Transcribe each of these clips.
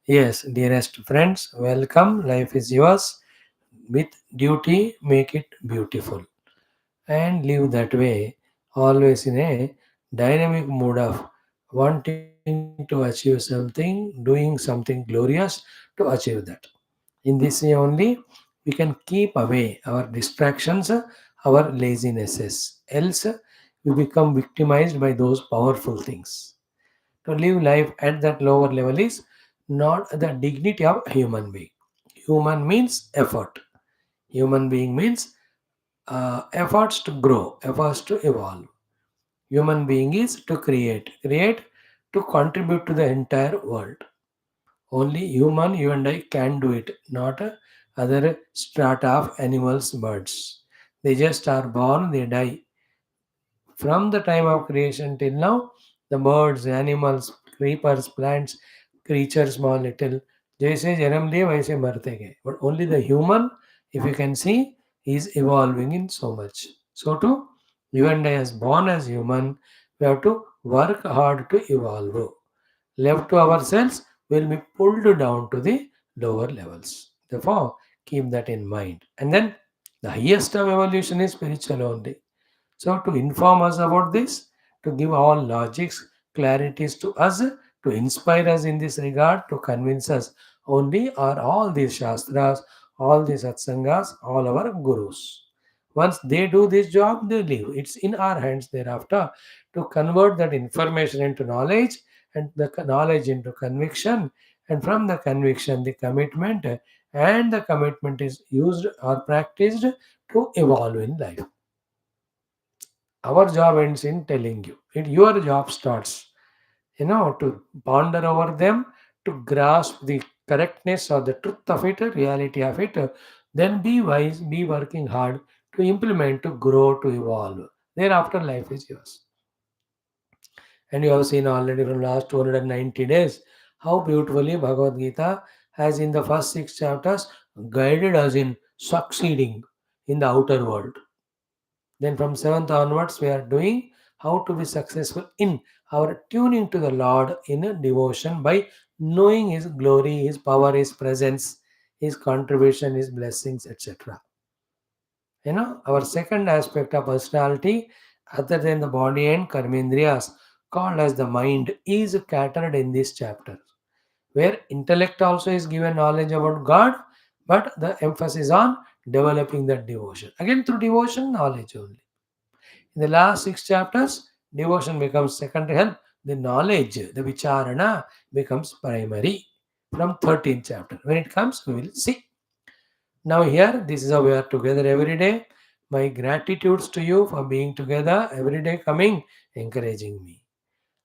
Yes, dearest friends, welcome. Life is yours. With duty, make it beautiful and live that way, always in a dynamic mood of wanting to achieve something, doing something glorious to achieve that. In this way only, we can keep away our distractions, our lazinesses. Else, we become victimized by those powerful things. To live life at that lower level is not the dignity of human being. Human means effort. Human being means efforts to grow, efforts to evolve. Human being is to create to contribute to the entire world. Only human, you and I can do it, not other strata of animals, birds. They just are born, they die. From the time of creation till now, the birds, animals, creepers, plants, creatures, small little, जैसे जन्म लिए वैसे मरते गए. But only the human, if you can see, is evolving in so much. So too, you and I as born as human, we have to work hard to evolve. Left to ourselves, will be pulled down to the lower levels. Therefore, keep that in mind. And then the highest of evolution is spiritual only. So, to inform us about this, to give all logics, clarities to us, to inspire us in this regard, to convince us only are all these Shastras, all these Satsangas, all our Gurus. Once they do this job, they leave. It's in our hands thereafter to convert that information into knowledge and the knowledge into conviction, and from the conviction, the commitment, and the commitment is used or practiced to evolve in life. Our job ends in telling you. Your job starts, to ponder over them, to grasp the correctness or the truth of it, reality of it. Then be wise, be working hard to implement, to grow, to evolve. Thereafter, life is yours. And you have seen already from last 290 days how beautifully Bhagavad Gita has in the first six chapters guided us in succeeding in the outer world. Then from seventh onwards, we are doing how to be successful in our tuning to the Lord in a devotion by knowing His glory, His power, His presence, His contribution, His blessings, etc. Our second aspect of personality, other than the body and karmendriyas, called as the mind, is catered in this chapter, where intellect also is given knowledge about God, but the emphasis on developing that devotion. Again, through devotion, knowledge only. In the last six chapters, devotion becomes secondary help. The knowledge, the vicharana, becomes primary from 13th chapter. When it comes, we will see. Now here, this is how we are together every day. My gratitudes to you for being together every day, coming, encouraging me.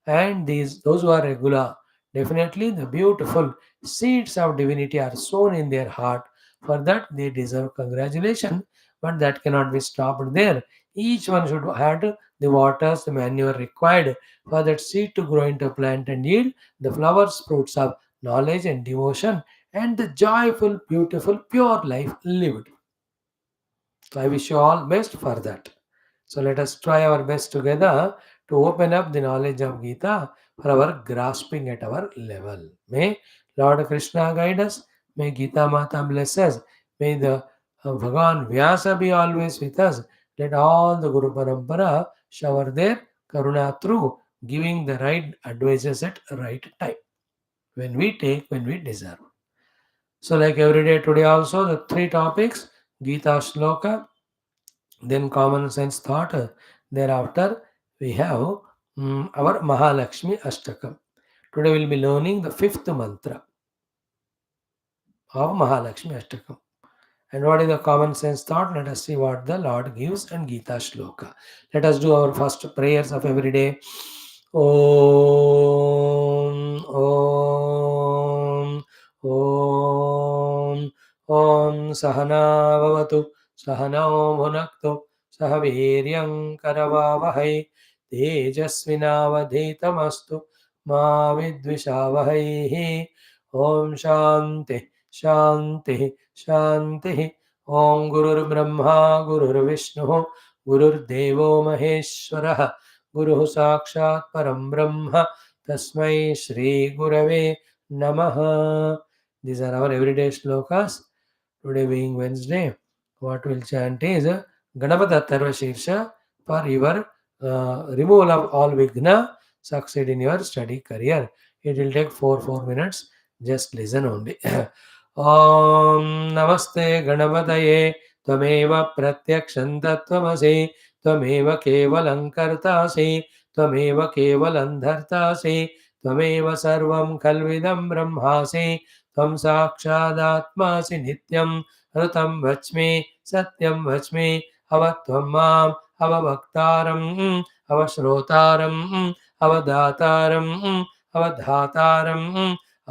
And those who are regular, definitely the beautiful seeds of divinity are sown in their heart. For that they deserve congratulation, but that cannot be stopped there. Each one should add the waters, the manure required for that seed to grow into a plant and yield the flowers, fruits of knowledge and devotion, and the joyful, beautiful, pure life lived. So I wish you all best for that. So let us try our best together to open up the knowledge of Gita for our grasping at our level. May Lord Krishna guide us. May Gita Mata bless us. May the Bhagavan Vyasa be always with us. Let all the Guru Parampara shower their Karuna through, giving the right advices at right time. When we deserve. So like every day today also, the three topics, Gita Shloka, then common sense thought. Thereafter, we have our Mahalakshmi Ashtakam. Today we'll be learning the fifth mantra of Mahalakshmi Ashtakam. And what is the common sense thought? Let us see what the Lord gives and Gita Shloka. Let us do our first prayers of every day. Om, Om, Om, Om Sahana Vavatu, Sahana Bhunaktu, Sahaviryam Karavavahai, Tejasvinavadhetamastu, Ma Vidvishavahai, Om Shanti, Shanti, Shanti. Om Gurur Brahma, Gurur Vishnu, गुरुर्देवो महेश्वरः गुरुः साक्षात् परं ब्रह्म तस्मै श्रीगुरवे नमः. These are our everyday shlokas. Today being Wednesday, what we'll chant is Ganapata Tarva Shirsha for your removal of all Vigna, succeed in your study career. It will take 4 minutes. Just listen only. Om Namaste Ganapataye Tvameva Pratyakshan Tattvamasi Tvameva Kevalam Kartasi Tvameva Kevalam Dhartasi Tvameva Sarvam Kalvidam Brahmasi त्वं साक्षादात्मासि नित्यं ऋतं वच्मि सत्यं वच्मि अवत्वं माम् अववक्तारम् अवश्रोतारम् अवदातारम् अवधातारम्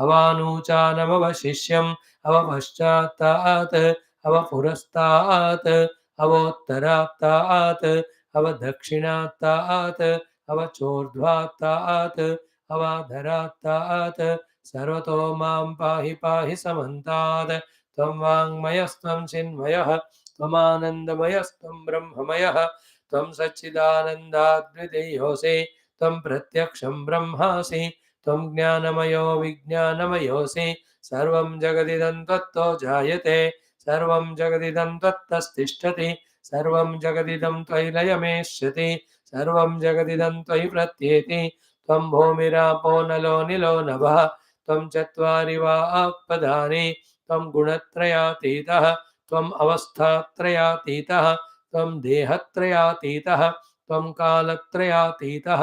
अवानूचानमवशिष्यम् अवपश्चात्तात् अवपुरस्तात् अवोत्तरात्तात् अवदक्षिणात्तात् अवचोर्ध्वात्तात् अवाधरात्तात् सर्वतो मां पाहि पाहि समन्तात् त्वं वाङ्मयस्त्वं चिन्मयः त्वमानन्दमयस्त्वं ब्रह्ममयः त्वं सच्चिदानन्दाद्वितीयोऽसि त्वं प्रत्यक्षं ब्रह्मासि त्वं ज्ञानमयो विज्ञानमयोऽसि सर्वं जगदिदं त्वत्तो जायते सर्वं जगदिदं त्वत्तस्तिष्ठति सर्वं जगदिदं त्वयि लयमेष्यति सर्वं जगदिदं त्वयि प्रत्येति त्वं भूमिरापो नलो निलो नभः त्वं चत्वारि वाक्पदानि त्वं गुणत्रयातीतः त्वम् अवस्थात्रयातीतः त्वं देहत्रयातीतः त्वं कालत्रयातीतः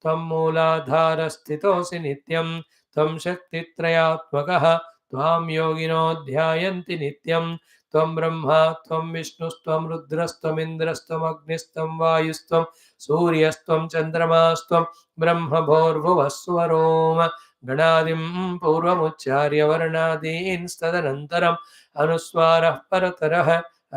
त्वं मूलाधारस्थितोऽसि नित्यं त्वं शक्तित्रयात्मकः त्वां योगिनो ध्यायन्ति नित्यं त्वं ब्रह्मा त्वं विष्णुस्त्वं रुद्रस्त्वमिन्द्रस्त्वमग्निस्त्वं वायुस्त्वं सूर्यस्त्वं चन्द्रमास्त्वं ब्रह्मभोर्भुवस्वरोम गणादिं पूर्वमुच्चार्य वर्णादींस्तदनन्तरम् अनुस्वारः परतरः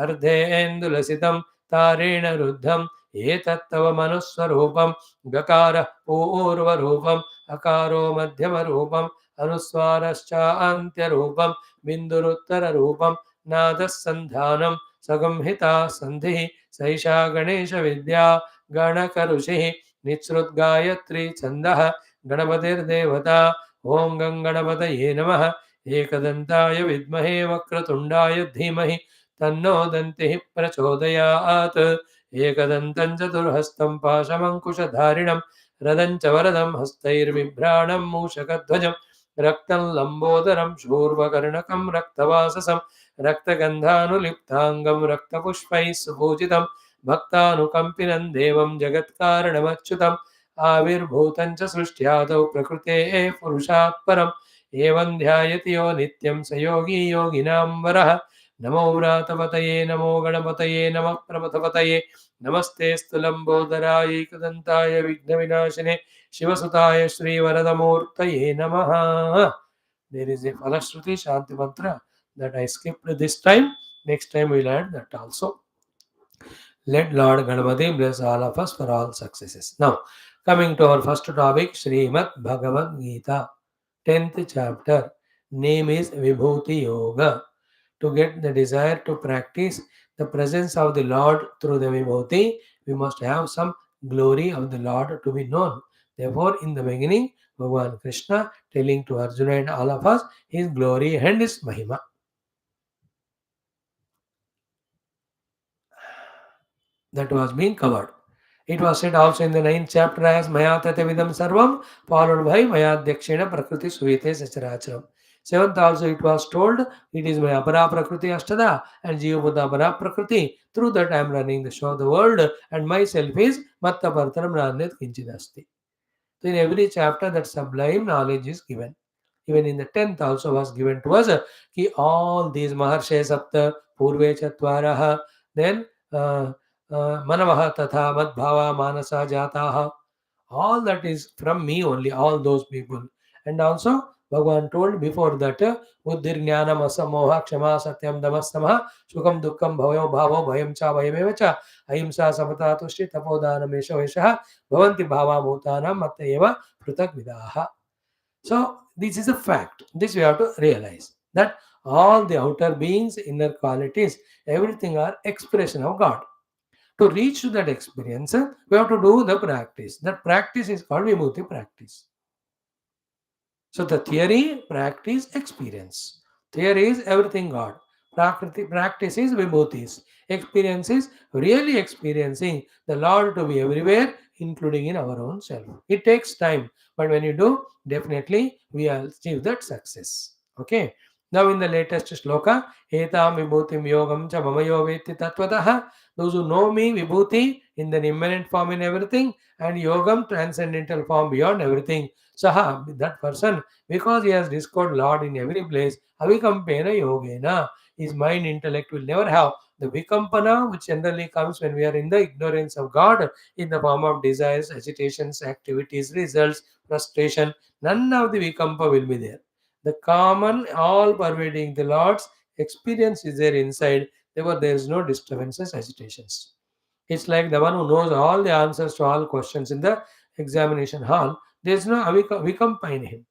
अर्धेन्दुलसितं तारेण रुद्धम् एतत्तव मनुस्वरूपं गकारः पूर्वरूपम् अकारो मध्यमरूपम् अनुस्वारश्चान्त्यरूपं बिन्दुरुत्तररूपं नादः सन्धानं सगंहिता सन्धिः सैषा गणेशविद्या गणकऋषिः निःसृद्गायत्री छन्दः गणपतिर्देवता ॐ गङ्गणपतये नमः एकदन्ताय विद्महे वक्रतुण्डाय धीमहि तन्नो दन्तिः प्रचोदयात् एकदन्तं चतुर्हस्तं पाशमङ्कुशधारिणं रदं च वरदं हस्तैर्बिभ्राणं मूषकध्वजं रक्तं लम्बोदरं शूर्पकर्णकं रक्तवाससं रक्तगन्धानुलिप्ताङ्गं रक्तपुष्पैः सुपूजितं भक्तानुकम्पिनं देवं जगत्कारणमच्युतम् आविर्भूतं च सृष्ट्यादौ प्रकृतेः पुरुषात् परम् एवं ध्यायति यो नित्यं स योगी योगिनां वरः नमो व्रातपतये नमो गणपतये नमः प्रमथपतये नमस्तेऽस्तु लम्बोदराय एकदन्ताय विघ्नविनाशिने शिवसुताय श्रीवरदमूर्तये नमः. There is a Falashruti Shanti mantra that I skipped this time. Next time we'll add that also. Let Lord Ganapati bless all of us for all successes. Now, coming to our first topic, Srimad Bhagavad Gita, 10th chapter. Name is Vibhuti Yoga. To get the desire to practice the presence of the Lord through the Vibhuti, we must have some glory of the Lord to be known. Therefore, in the beginning, Bhagavan Krishna telling to Arjuna and all of us his glory and his Mahima. That was being covered. It was said also in the 9th chapter as Maya Tatavidam Sarvam, followed by Maya Dekshena Prakriti Suvite Sacharacharam. 7th also it was told, it is Maya Para Prakriti Ashtada and Jiva Buddha Para Prakriti. Through that I am running the show of the world and myself is Matta Partaram Ranit Kinchidasti. So in every chapter that sublime knowledge is given. Even in the 10th also was given to us ki all these Maharshe Sapta Purve Chatvaraha, then Manavaha Tatha Madbhava Manasa Jataha, all that is from me only, all those people. And also Bhagavan told before that Buddhir Jnanam Asamoha Kshama Satyam Damasamaha Sukam Dukkam Bhavayo Bhavo Bhayam Cha Bhayamevacha Ahimsa Samata Tushti Tapodana Mesha Veshaha Bhavanti Bhava Bhutanam Mattayeva Prutak Vidaha. So this is a fact. This we have to realize that all the outer beings, inner qualities, everything are expression of God. To reach to that experience, we have to do the practice. That practice is called vibhuti practice. So the theory, practice, experience. Theory is everything God. Practice is vibhutis. Experience is really experiencing the Lord to be everywhere, including in our own self. It takes time, but when you do, definitely we will achieve that success. Okay. Now in the latest shloka, etam vibhutim yogam cha mamayo veti tattvataha. Those who know me, vibhuti, in the immanent form in everything, and yogam, transcendental form beyond everything. Saha, that person, because he has discovered Lord in every place, avikampena yogena, his mind intellect will never have the vikampana, which generally comes when we are in the ignorance of God, in the form of desires, agitations, activities, results, frustration. None of the vikampa will be there. The common, all pervading the Lord's experience is there inside, therefore there is no disturbances, agitations. It's like the one who knows all the answers to all questions in the examination hall. There is no vikampa in him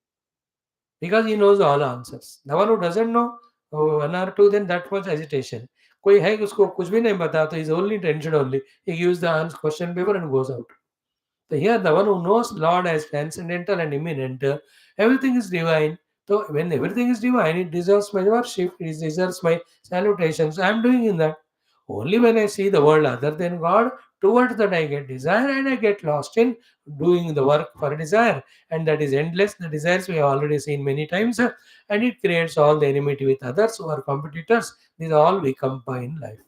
because he knows all answers. The one who doesn't know one or two, then that was agitation. कोई है कि उसको कुछ भी नहीं पता तो is only tension only. He gives the answer question paper and goes out. So here, the one who knows Lord as transcendental and immanent, everything is divine. So when everything is divine, it deserves my worship, it deserves my salutations. I am doing in that. Only when I see the world other than God, towards that I get desire and I get lost in doing the work for desire. And that is endless. The desires we have already seen many times, and it creates all the enmity with others who are competitors. These all we combine life.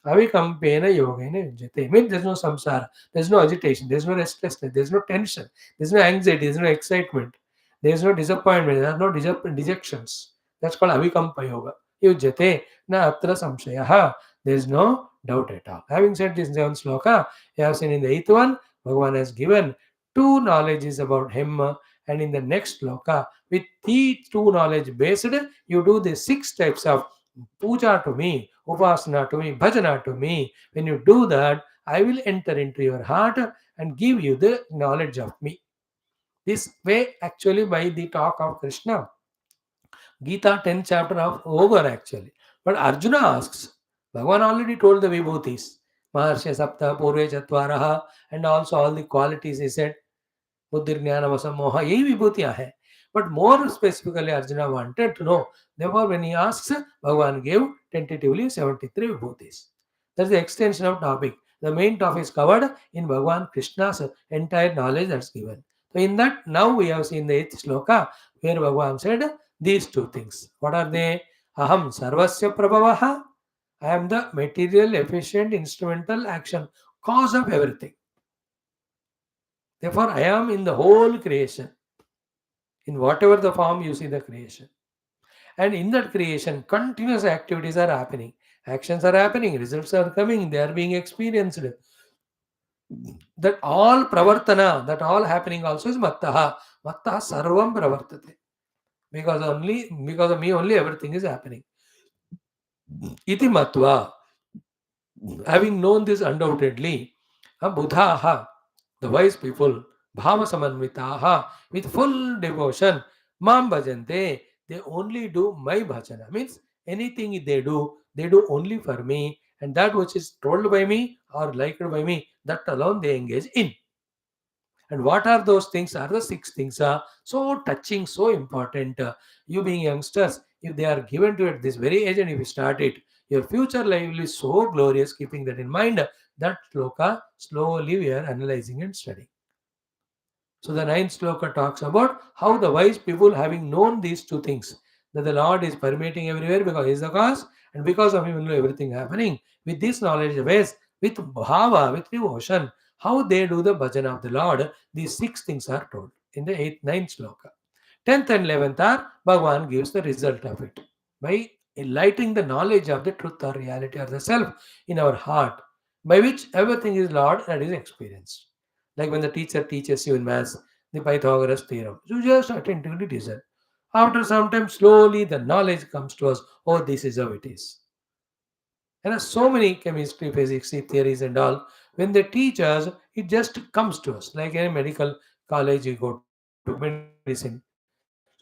Avikampena yogena yujyate. Means there's no samsara, there's no agitation, there's no restlessness, there's no tension, there's no anxiety, there's no excitement, there's no disappointment, there's no dejections. That's called avikampa yoga. Yujyate na atra samshayaha. There's no doubt at all. Having said this 7th sloka, you have seen in the 8th one, Bhagavan has given two knowledges about him, and in the next sloka, with these two knowledge based, you do the 6 types of puja to me, upasana to me, bhajana to me. When you do that, I will enter into your heart and give you the knowledge of me. This way, actually, by the talk of Krishna, Gita 10th chapter of over actually. But Arjuna asks, Bhagavan already told the vibhutis, Maharsya Sapta, Purve Chatvaraha, and also all the qualities he said. बुद्धि ज्ञान वसम मोह यही विभूतियां हैं but more specifically Arjuna wanted to know, therefore when he asks, Bhagavan gave tentatively 73 vibhutis. That's the extension of topic. The main topic is covered in Bhagavan Krishna's entire knowledge that's given. So in that, now we have seen the 8th shloka where Bhagavan said these two things. What are they? Aham sarvasya prabhavaha. I am the material efficient instrumental action cause of everything. Therefore, I am in the whole creation, in whatever the form you see the creation. And in that creation, continuous activities are happening. Actions are happening, results are coming, they are being experienced. That all pravartana, that all happening also is mattaha. Mattaha sarvam pravartate. Because of me only everything is happening. Iti matva. Having known this undoubtedly, buddhaha, the wise people, bhava samanvitaha, with full devotion, mam bhajante, they only do my bhajana. Means anything they do only for me, and that which is told by me or liked by me, that alone they engage in. And what are those things? Are the 6 things are so touching, so important. You being youngsters, if they are given to you at this very age and if you start it, your future life will be so glorious. Keeping that in mind, that sloka slowly we are analyzing and studying. So the 9th sloka talks about how the wise people, having known these two things, that the Lord is permeating everywhere because He is the cause, and because of Him only everything happening. With this knowledge base, with bhava, with devotion, how they do the bhajan of the Lord, these 6 things are told in the 8th, 9th sloka. 10th and 11th are Bhagavan gives the result of it by enlightening the knowledge of the truth or reality or the self in our heart, by which everything is Lord that is experienced. Like when the teacher teaches you in maths the Pythagoras theorem, you just attentively listen. After some time, slowly the knowledge comes to us. Oh, this is how it is. And there's so many chemistry, physics, theories, and all. When they teach us, it just comes to us. Like in a medical college, you go to medicine.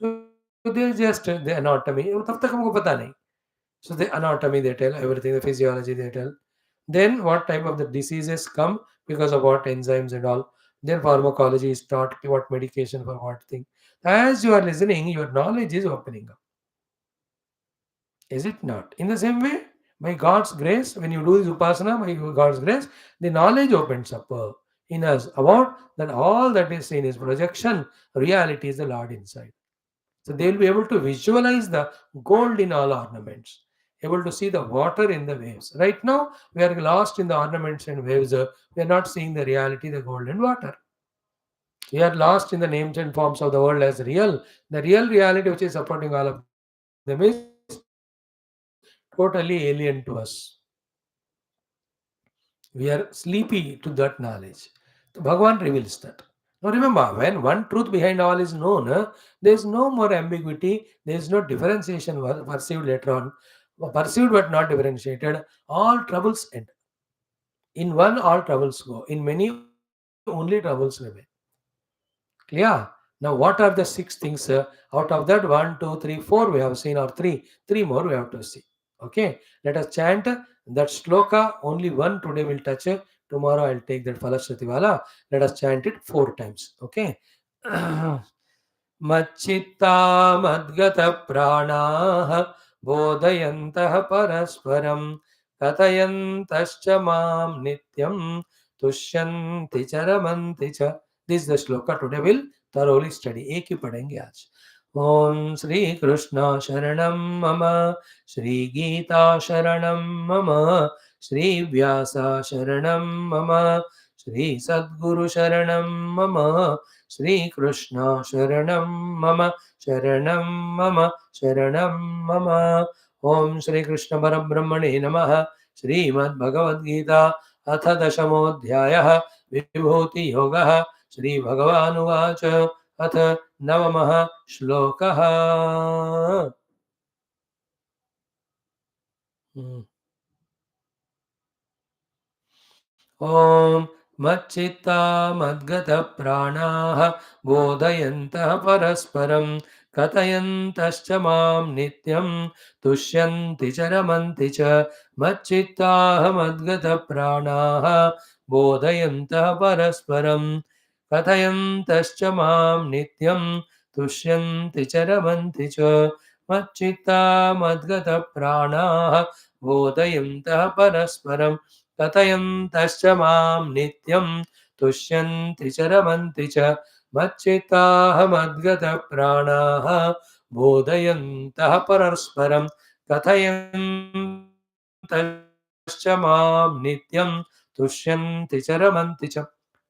So they just the anatomy. तब तक हमको पता नहीं. So the anatomy they tell everything, the physiology they tell. Then what type of the diseases come because of what enzymes and all. Then pharmacology is taught what medication for what thing. As you are listening, your knowledge is opening up. Is it not? In the same way, by God's grace, when you do this upasana, by God's grace, the knowledge opens up in us about that all that is seen is projection, reality is the Lord inside. So they will be able to visualize the gold in all ornaments, able to see the water in the waves. Right now, we are lost in the ornaments and waves. We are not seeing the reality, the gold and water. We are lost in the names and forms of the world as real. The real reality which is supporting all of them is totally alien to us. We are sleepy to that knowledge. So Bhagavan reveals that. Now remember, when one truth behind all is known, there is no more ambiguity, there is no differentiation perceived later on, perceived but not differentiated. All troubles end. In one, all troubles go. In many, only troubles remain. Clear? Now, what are the six things? Out of that, one, two, three, four we have seen, or three more we have to see. Okay, let us chant that shloka. Only one today will touch. Tomorrow I'll take that Falashatiwala. Let us chant it 4 times. Okay. मच्चित्ता मद्गतप्राणाः बोधयन्तः परस्परं कथयन्तश्च मां नित्यं तुष्यन्ति च रमन्ति च. This is the shloka today will thoroughly study. एक ही पढ़ेंगे आज. ओम श्री कृष्ण शरणं मम, श्री गीता शरणं मम, श्री व्यास शरणं मम, श्री सद्गुरु शरणं मम, श्री कृष्ण शरणं मम, शरणं मम, शरणं मम. ओम श्री कृष्ण परब्रह्मणे नमः. श्रीमद्भगवद्गीता अथ दशमोऽध्यायः विभूति योगः. श्री भगवानुवाच अथ नवमः श्लोकः. ॐ मच्चित्ता मद्गतप्राणाः बोधयन्तः परस्परं कथयन्तश्च मां नित्यं तुष्यन्ति च रमन्ति च. मच्चित्ताः मद्गतप्राणाः बोधयन्तः परस्परं कथयन्तश्च मां नित्यं तुष्यन्ति च रमन्ति च. मच्चित्ता मद्गतप्राणाः बोधयन्तः परस्परं कथयन्तश्च मां नित्यं तुष्यन्ति च रमन्ति च. मच्चित्ताः मद्गतप्राणाः बोधयन्तः परस्परं कथयन्तश्च मां नित्यं तुष्यन्ति च रमन्ति च.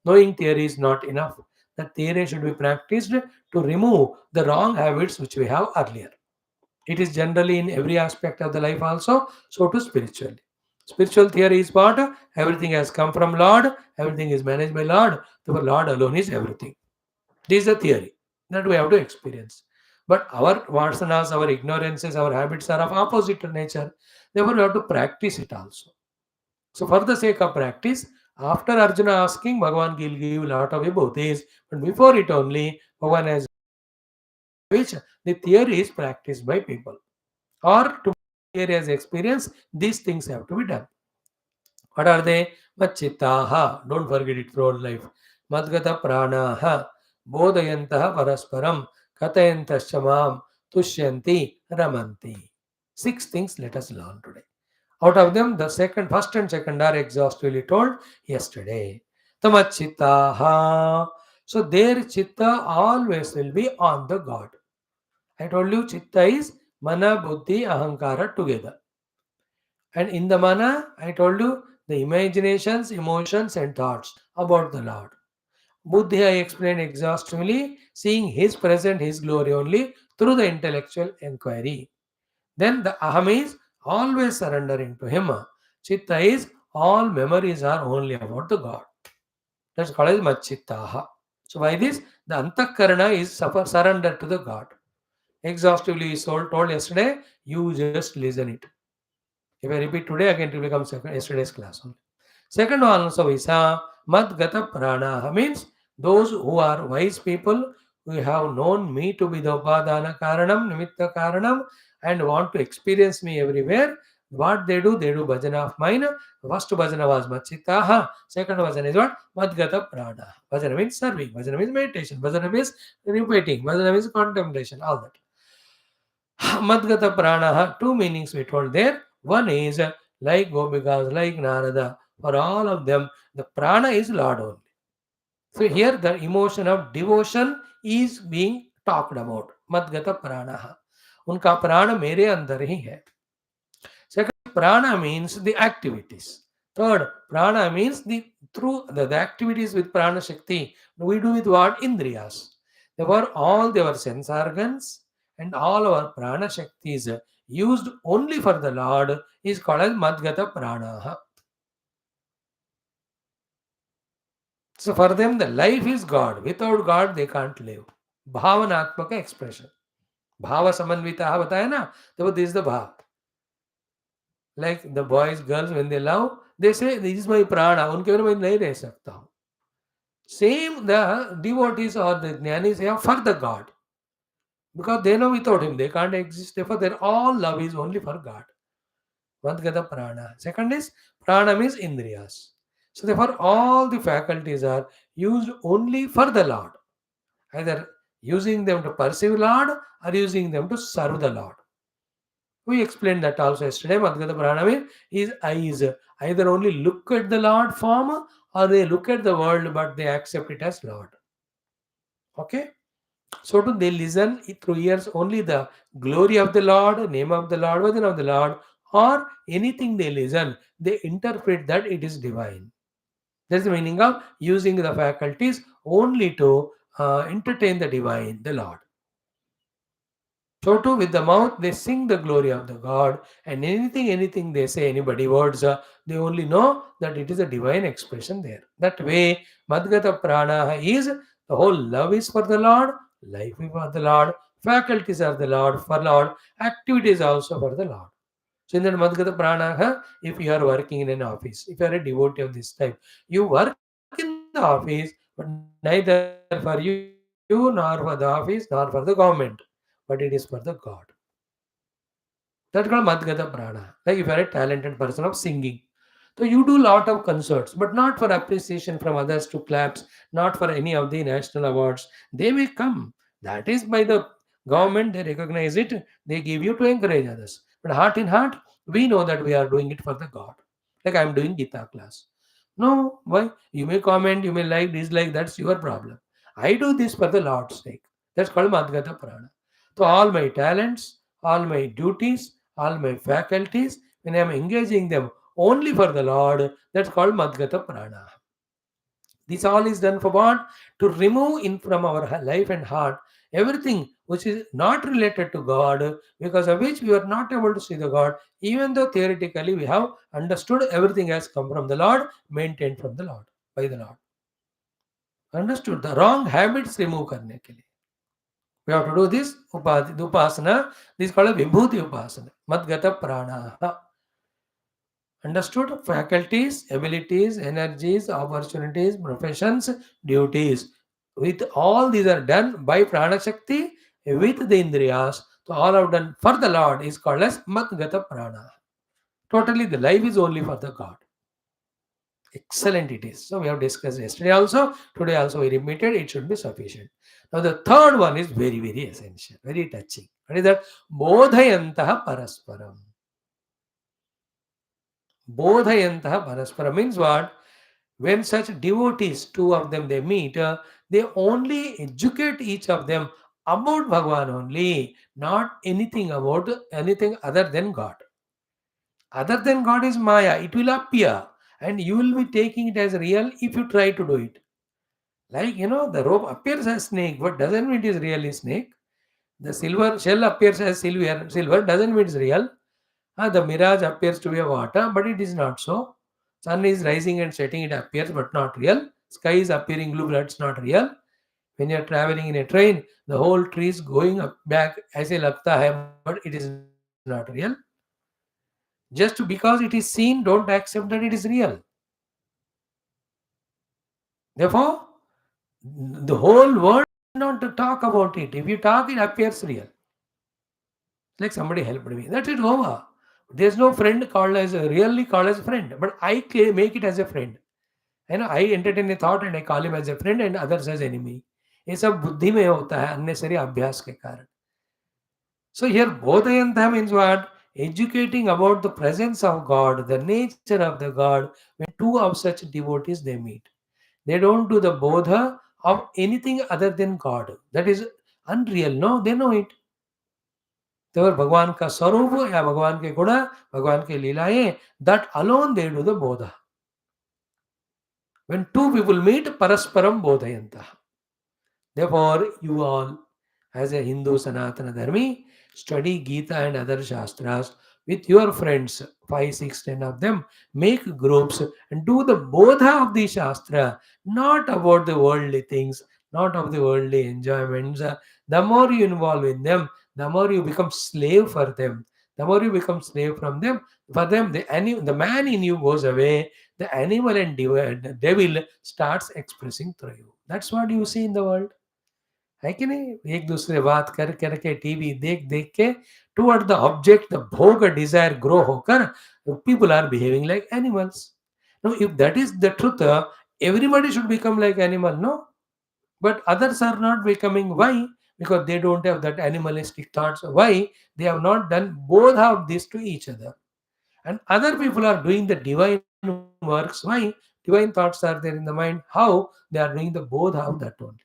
Knowing theory is not enough. The theory should be practiced to remove the wrong habits which we have earlier. It is generally in every aspect of the life also, so too spiritually. Spiritual theory is what? Everything has come from Lord, everything is managed by Lord, the Lord alone is everything. This is the theory that we have to experience. But our vasanas, our ignorances, our habits are of opposite nature. Therefore, we have to practice it also. So, for the sake of practice, after Arjuna asking, Bhagavan will give a lot of vibhutis, but before it only, Bhagavan has which the theory is practiced by people. Or to theory as experience, these things have to be done. What are they? Machitaha. Don't forget it throughout life. Madgata pranaha. Bodhayantaha parasparam. Katayantashamam. Tushyanti ramanti. Six things let us learn today. Out of them, the first and second are exhaustively told yesterday. Tamachitaha. So their chitta always will be on the God. I told you chitta is mana, buddhi, ahankara together. And in the mana, I told you the imaginations, emotions, and thoughts about the Lord. Buddhi, I explained exhaustively, seeing His present, His glory only through the intellectual inquiry. Then the aham is always surrendering to Him. Chitta is all memories are only about the God. That's called as machittaha. So by this, the antakarana is surrender to the God. Exhaustively is told yesterday, you just listen it. If I repeat today, again it will become yesterday's class only. Second one also is Madgata Prana means those who are wise people who have known me to be the Upadana Karanam, Nimitta Karanam, and want to experience me everywhere. What they do bhajana of mine. First bhajana was Machitaha. Second bhajana is what? Madgata Prana. Bhajana means serving. Bhajana means meditation. Bhajana means repeating. Bhajana means contemplation. All that. Madgata Prana. Two meanings we told there. One is like Gopikas, like Narada. For all of them, the prana is Lord only. So here the emotion of devotion is being talked about. Madgata Prana. उनका प्राण मेरे अंदर ही है. Second, prana means the activities. Third, prana means the activities with prana shakti. We do with what? Indriyas. Therefore, all our sense organs and all our prana shaktis used only for the Lord is called as Madgata Prana. So for them, the life is God. Without God, they can't live. भावनात्मक expression. भाव समन्विता बताया ना, तो this is the भाव. Like the boys, girls, when they love, they say, this is my prana. उनके बिना मैं नहीं रह सकता हूँ. Same the devotees or the Gnanis have for the God. Because they know without him, they can't exist. Therefore, their all love is only for God. Madgata prana. Second is, prana means indriyas. So therefore, all the faculties are used only for the Lord. Either using them to perceive Lord or using them to serve the Lord. We explained that also yesterday. Madhgata Pranami is eyes. Either only look at the Lord form or they look at the world but they accept it as Lord. Okay? So to they listen through ears only the glory of the Lord, name of the Lord, version of the Lord, or anything they listen, they interpret that it is divine. That's the meaning of using the faculties only to entertain the divine, the Lord. So too with the mouth they sing the glory of the God, and anything they say, anybody words, they only know that it is a divine expression there. That way, Madgata Prana is the whole love is for the Lord, life is for the Lord, faculties are the Lord for Lord, activities also for the Lord. So in that Madgata Prana, if you are working in an office, if you are a devotee of this type, you work in the office, but neither for you, nor for the office, nor for the government, but it is for the God. That's called Madhgata Prana. Like if you are a talented person of singing. So you do lot of concerts, but not for appreciation from others to claps, not for any of the national awards. They may come. That is by the government, they recognize it, they give you to encourage others. But heart in heart, we know that we are doing it for the God. Like I am doing Gita class. No, why? You may comment, you may like, dislike, that's your problem. I do this for the Lord's sake. That's called Madhgata Prana. So all my talents, all my duties, all my faculties, when I am engaging them only for the Lord, that's called Madhgata Prana. This all is done for what? To remove in from our life and heart everything which is not related to God, because of which we are not able to see the God, even though theoretically we have understood everything has come from the Lord, maintained from the Lord, by the Lord. Understood? The wrong habits remove करने के लिए. We have to do this upasana. This is called a vibhuti upasana. Madgata prana. Understood? Faculties, abilities, energies, opportunities, professions, duties. With all these are done by prana shakti with the indriyas. So all are done for the Lord is called as Madgata prana. Totally the life is only for the God. Excellent it is. So we have discussed yesterday also. Today also we repeated. It should be sufficient. Now the third one is very, very essential. Very touching. What is that? Bodhayantaha parasparam. Bodhayantaha parasparam means what? When such devotees, two of them they meet, they only educate each of them about Bhagavan only, not anything about anything other than God. Other than God is Maya. It will appear and you will be taking it as real if you try to do it. Like, the rope appears as snake, but doesn't mean it is really snake. The silver shell appears as silver doesn't mean it's real. The mirage appears to be a water, but it is not so. Sun is rising and setting, it appears, but not real. Sky is appearing blue, but it's not real. When you're traveling in a train, the whole tree is going up back as a lagta hai, but it is not real. Just because it is seen, don't accept that it is real. Therefore, the whole world not to talk about it. If you talk, it appears real. Like somebody helped me. That's it over. There's no friend called as really called as friend, but I make it as a friend. I entertain a thought and I call him as a friend and others as enemy. ये सब बुद्धि में होता है unnecessary अभ्यास के कारण. So here bodhayanta means what? Educating about the presence of God, the nature of the God. When two of such devotees they meet, they don't do the bodha of anything other than God. That is unreal. No, they know it. तो भगवान का स्वरूप या भगवान के गुण, भगवान के लीलाएं, that alone they do the bodha. When two people meet, parasparam bodhayanta. Therefore, you all, as a Hindu Sanatana Dharmi, study Geetha and other Shastras with your friends, 5, 6, 10 of them, make groups and do the bodha of the Shastra, not about the worldly things, not of the worldly enjoyments. The more you involve in them, the more you become slave for them. The more you become slave from them, for them, the man in you goes away, the animal and the devil starts expressing through you. That's what you see in the world. है कि नहीं? एक दूसरे बात कर करके TV देख देख के टुवर्ड द ऑब्जेक्ट द भोग डिजायर ग्रो होकर people are behaving like animals. Now if that is the truth, everybody should become like animal, no? But others are not becoming. Why? Because they don't have that animalistic thoughts. Why? They have not done both of this to each other. And other people are doing the divine works. Why? Divine thoughts are there in the mind. How? They are doing the both of that only.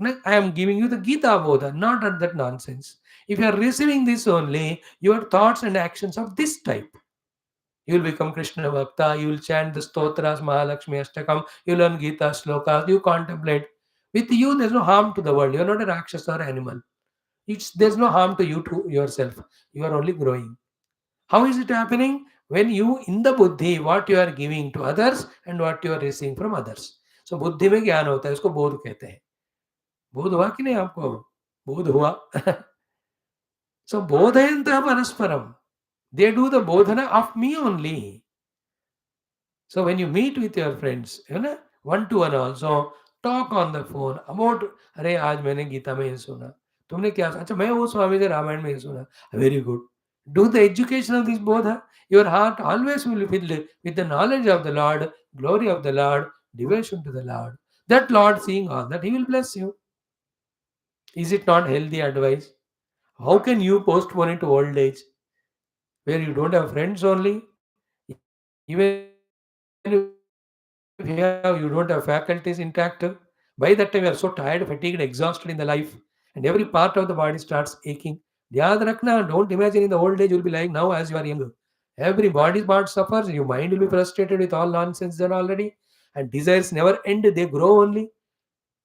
Like, I am giving you the Gita Bodha, not at that nonsense. If you are receiving this only, your thoughts and actions of this type. You will become Krishna Bhakta, you will chant the Stotras, Mahalakshmi, Ashtakam, you learn Gita, Shlokas, you contemplate. With you, there's no harm to the world. You are not a Rakshasa or animal. There's no harm to you to yourself. You are only growing. How is it happening? When you, in the buddhi, what you are giving to others and what you are receiving from others. So बुद्धि में ज्ञान होता है, उसको बोध कहते हैं. बोध हुआ कि नहीं आपको? बोध हुआ. So bodhayantah parasparam. They do the bodhana of me only. So when you meet with your friends, one to one also, talk on the phone about, अरे आज मैंने गीता में ये सुना, तुमने क्या, अच्छा मैं वो स्वामी जी रामायण में ये सुना, very good. Do the education of this bodha. Your heart always will be filled with the knowledge of the Lord, glory of the Lord, devotion to the Lord. That Lord seeing all that, He will bless you. Is it not healthy advice? How can you postpone it to old age, where you don't have friends only? Even if you have, you don't have faculties intact. By that time, you are so tired, fatigued, exhausted in the life, and every part of the body starts aching. याद रखना, don't imagine in the old age you will be lying now as you are young. Every body part suffers, your mind will be frustrated with all nonsense done already, and desires never end, they grow only.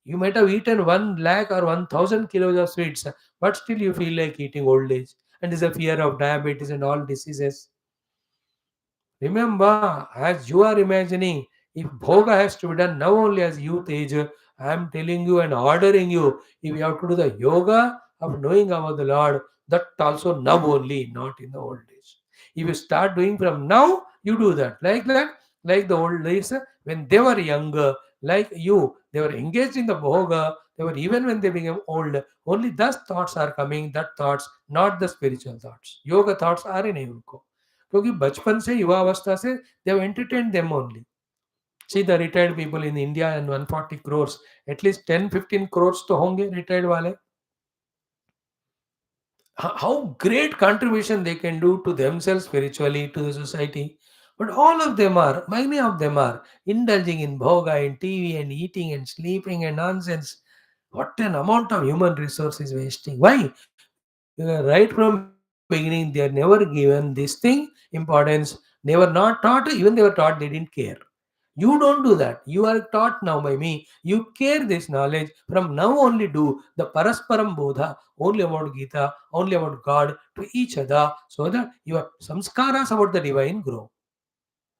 You might have eaten 1 lakh or 1,000 kilos of sweets, but still you feel like eating old age. And there's a fear of diabetes and all diseases. Remember, as you are imagining, if bhoga has to be done now only as youth age, I am telling you and ordering you, if you have to do the yoga of knowing about the Lord, that also now only, not in the old days. If you start doing from now, you do that. Like the old days, when they were younger, like you, they were engaged in the bhoga, they were even when they became old, only thus thoughts are coming, that thoughts, not the spiritual thoughts. Yoga thoughts are in उनको. क्योंकि बचपन से युवा अवस्था से they have entertained them only. See the retired people in India and 140 crores, at least 10-15 crores तो होंगे retired वाले. How great contribution they can do to themselves spiritually, to the society. But all of them are, many of them are indulging in bhoga, in TV and eating and sleeping and nonsense. What an amount of human resource is wasting. Why? Right from beginning, they are never given this thing importance. They were not taught, even they were taught, they didn't care. You don't do that. You are taught now by me. You care this knowledge. From now only do the Parasparam Bodha, only about Gita, only about God to each other, so that your samskaras about the divine grow.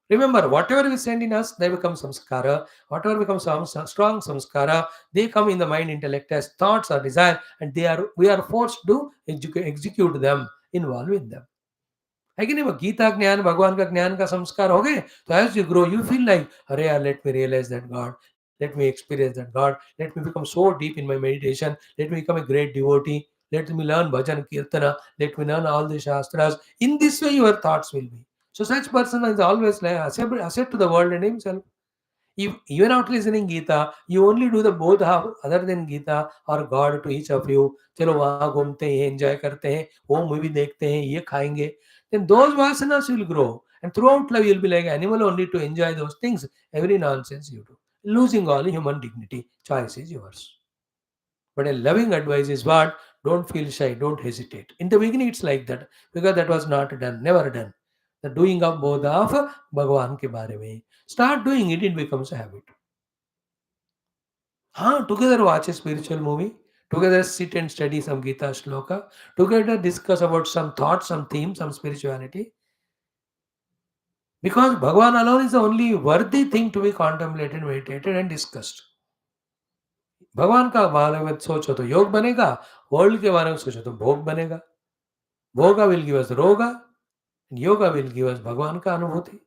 Remember, whatever we send in us, they become samskara. Whatever becomes strong samskara, they come in the mind intellect as thoughts or desire, and we are forced to execute them, involve in them. है कि नहीं? वो गीता ज्ञान भगवान का ज्ञान का संस्कार हो गए, तो as you grow you feel like, अरे यार, let me realise that God, let me experience that God, let me become so deep in my meditation, let me become a great devotee. Let me learn bhajan, kirtana, let me learn all the shastras. In this way, your thoughts will be. So such person is always like accept to the world and himself. If even after listening Gita, you only do the both half other than Gita or God to each of you. चलो वहाँ घूमते हैं, enjoy करते हैं, वो movie देखते हैं, ये खाएंगे. Then those vasanas will grow, and throughout life you'll be like animal only to enjoy those things. Every nonsense you do, losing all human dignity. Choice is yours. But a loving advice is what? Don't feel shy, don't hesitate. In the beginning, it's like that because that was not done, never done. The doing of both of Bhagwan के बारे में. Start doing it, it becomes a habit. Together watch a spiritual movie. Together sit and study some Gita shloka. Together discuss about some thoughts, some themes, some spirituality. Because Bhagwan alone is the only worthy thing to be contemplated, meditated, and discussed. भगवान का बारे में सोचो तो योग बनेगा, world के बारे में सोचो तो भोग बनेगा. भोगा विल गिव अस रोगा, योगा विल गिव अस भगवान का अनुभूति.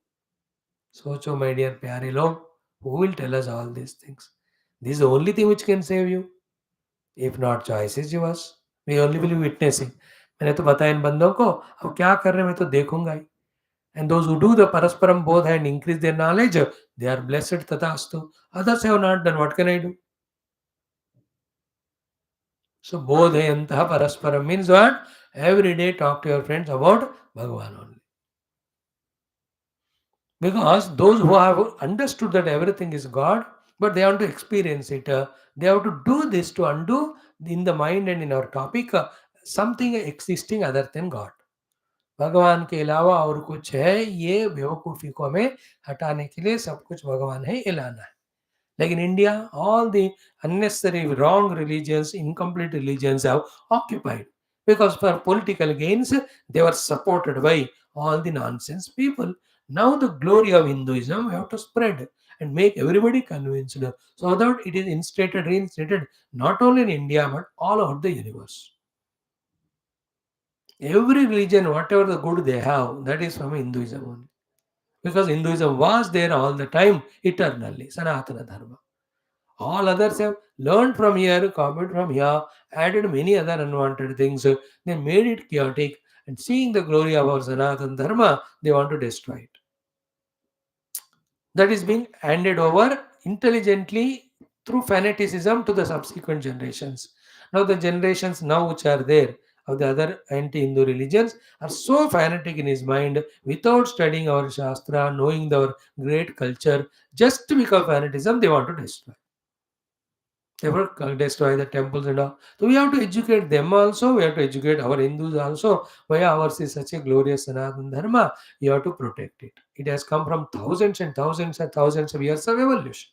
सोचो माय डियर प्यारे लोग, who will tell us all these things? This is the only thing which can save you. If not, choice is yours. We only will be witnessing. मैंने तो बताया इन बंदों को, अब क्या कर रहे हैं मैं तो देखूंगा ही. And those who do the parasparam both and increase their knowledge, they are blessed tathastu. Others have not done. What can I do? So bodhayantaha parasparam means what? Every day talk to your friends about Bhagavan only. Because those who have understood that everything is God, but they want to experience it, they have to do this to undo in the mind and in our topic something existing other than God. भगवान के अलावा और कुछ है, ये बेवकूफ़ी को हमें हटाने के लिए सब कुछ भगवान है, ये लाना है. Like in India, all the unnecessary wrong religions, incomplete religions have occupied. Because for political gains, they were supported by all the nonsense people. Now the glory of Hinduism we have to spread and make everybody convinced so that it is instated, reinstated not only in India but all over the universe. Every religion, whatever the good they have, that is from Hinduism only. Because Hinduism was there all the time, eternally, Sanatana Dharma. All others have learned from here, copied from here, added many other unwanted things. They made it chaotic, and seeing the glory of our Sanatana Dharma, they want to destroy it. That is being handed over intelligently through fanaticism to the subsequent generations. Now, the generations now which are there of the other anti-Hindu religions are so fanatic in his mind without studying our Shastra, knowing our great culture, just because of fanatism, they want to destroy. They will destroy the temples and all. So we have to educate them also. We have to educate our Hindus also. Why ours is such a glorious Sanatana Dharma? You have to protect it. It has come from thousands and thousands and thousands of years of evolution.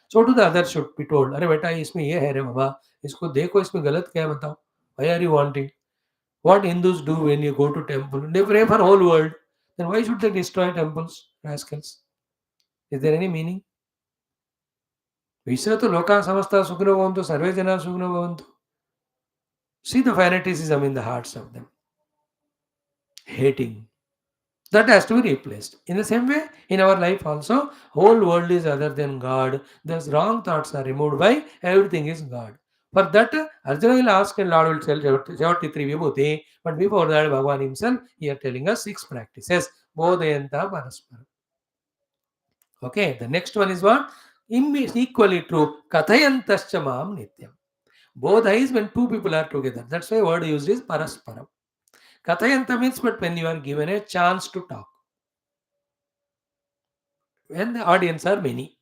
So to the others should be told, अरे बेटा इसमें ये है रे बाबा, इसको देखो इसमें गलत क्या है बताओ. Why are you wanting? What Hindus do when you go to temple? They pray for whole world. Then why should they destroy temples, rascals? Is there any meaning? विश्व तो लोका समस्ता सुखिनो भवन्तु सर्वे जना सुखिनो भवन्तु. See the fanaticism in the hearts of them. Hating. That has to be replaced. In the same way, in our life also, whole world is other than God. Thus wrong thoughts are removed by everything is God. For that, Arjuna will ask and Lord will tell 73 vibhuti. But before that, Bhagavan himself, he are telling us 6 practices. Bodhayanta Paraspara. Okay, the next one is what? Equally true. Kathayantascha Mam Nityam. Both eyes when two people are together. That's why word used is parasparam. Kathayanta means but when you are given a chance to talk. When the audience are many.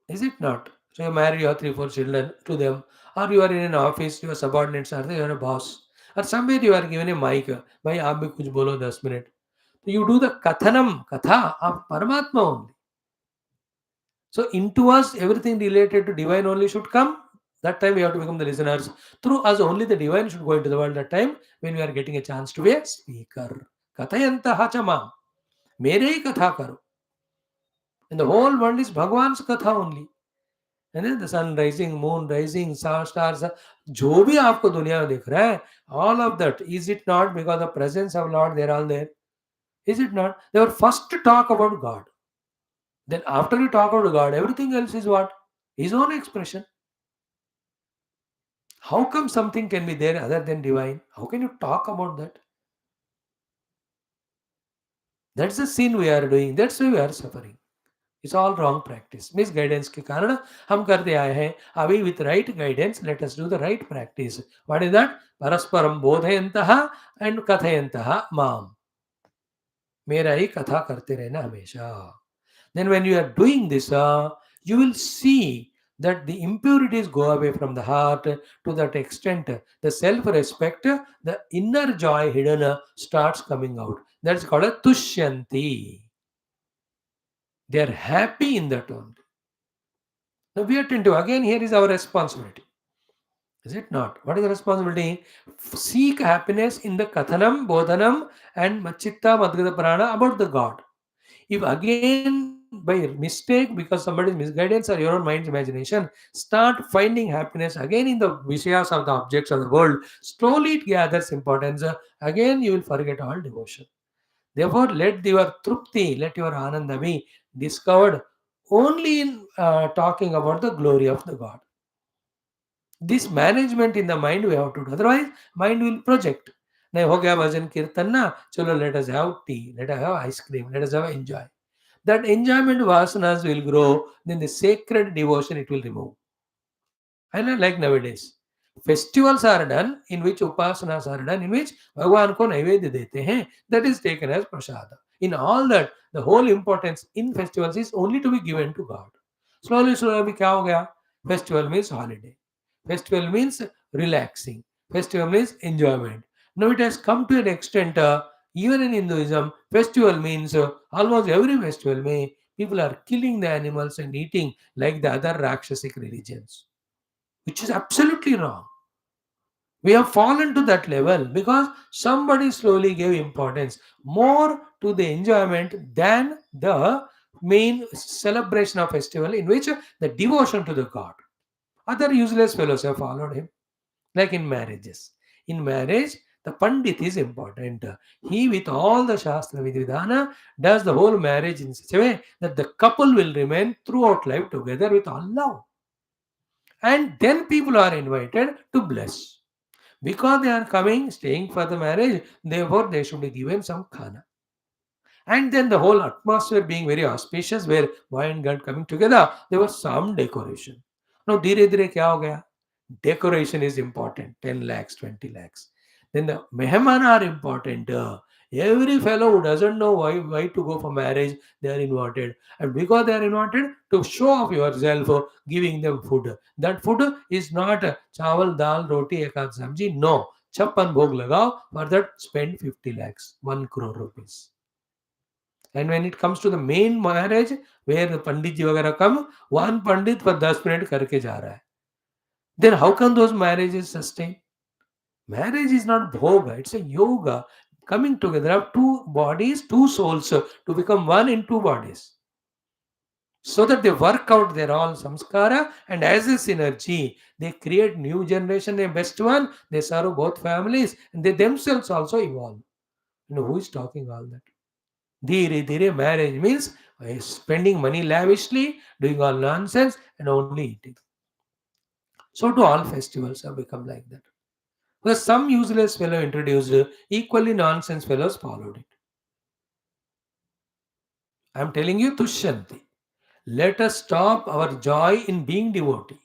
Is it not? So you marry your 3, 4 children to them. Or you are in an office, your subordinates are there, you are a boss. Or somewhere you are given a mic. Bhai, aap bhi kuch bolo 10 minutes. So you do the kathanam, katha of Paramatma only. So into us, everything related to divine only should come. That time we have to become the listeners. Through us only the divine should go into the world that time when we are getting a chance to be a speaker. Kathayantaha chama. Mere hi katha karo. And the whole world is Bhagwan's katha only. And then the sun rising, moon rising, stars, जो भी आपको दुनिया में दिख रहा है, all of that, is it not because the presence of Lord, they are all there? Is it not? They were first to talk about God. Then after you talk about God, everything else is what? His own expression. How come something can be there other than divine? How can you talk about that? That's the sin we are doing. That's why we are suffering. It's all wrong practice. Misguidance के कारण हम करते आए हैं. अभी with right guidance, let us do the right practice. What is that? परस्परम बोधयन्तः and कथयन्तः माम. मेरा ही कथा करते रहना हमेशा. Then when you are doing this, you will see that the impurities go away from the heart to that extent. The self-respect, the inner joy hidden starts coming out. That's called a tushyanti. They are happy in that only. Now we attend to again. Here is our responsibility. Is it not? What is the responsibility? Seek happiness in the Kathanam, Bodhanam, and Machitta Madhgata Prana about the God. If again by mistake, because somebody's misguidance or your own mind's imagination, start finding happiness again in the Vishayas of the objects of the world, slowly it gathers importance. Again, you will forget all devotion. Therefore, let your trupti, let your ananda be discovered only in talking about the glory of the God. This management in the mind we have to do. Otherwise, mind will project. नहीं हो गया भजन कीर्तन ना चलो let us have tea, let us have ice cream, let us have enjoy. That enjoyment vasanas will grow, then the sacred devotion it will remove. And like nowadays, festivals are done in which upasanas are done, in which Bhagwan ko naivedya dete hain, that is taken as prasada. In all that, the whole importance in festivals is only to be given to God. Slowly, slowly, क्या हो गया? Festival means holiday. Festival means relaxing. Festival means enjoyment. Now it has come to an extent, even in Hinduism, festival means almost every festival may people are killing the animals and eating like the other Rakshasic religions, which is absolutely wrong. We have fallen to that level because somebody slowly gave importance more to the enjoyment than the main celebration of festival in which the devotion to the God. Other useless fellows have followed him, like in marriages. In marriage, the Pandit is important. He, with all the Shastra Vidvidhana, does the whole marriage in such a way that the couple will remain throughout life together with all love. And then people are invited to bless. Because they are coming, staying for the marriage, therefore they should be given some khana. And then the whole atmosphere being very auspicious, where boy and girl coming together, there was some decoration. Now, धीरे धीरे क्या हो गया? Decoration is important. 10 lakhs, 20 lakhs. Then the mehman are important. Every fellow who doesn't know why to go for marriage, they are invited. And because they are invited, to show off yourself, giving them food. That food is not chawal, dal, roti, ekad sabji. No. Chappan bhog lagao. For that, spend 50 lakhs, 1 crore rupees. And when it comes to the main marriage, where the Pandit ji वगैरह come, one Pandit for 10 minute करके जा रहा है. Then how can those marriages sustain? Marriage is not bhoga, it's a yoga. Coming together of two bodies, two souls to become one in two bodies. So that they work out their all samskara and as a synergy, they create new generation, a best one, they serve both families and they themselves also evolve. You know, who is talking all that? Dheere dheere marriage means spending money lavishly, doing all nonsense and only eating. So to all festivals have become like that. Because some useless fellow introduced, equally nonsense fellows followed it. I am telling you, Tushyanti. Let us stop our joy in being devotee.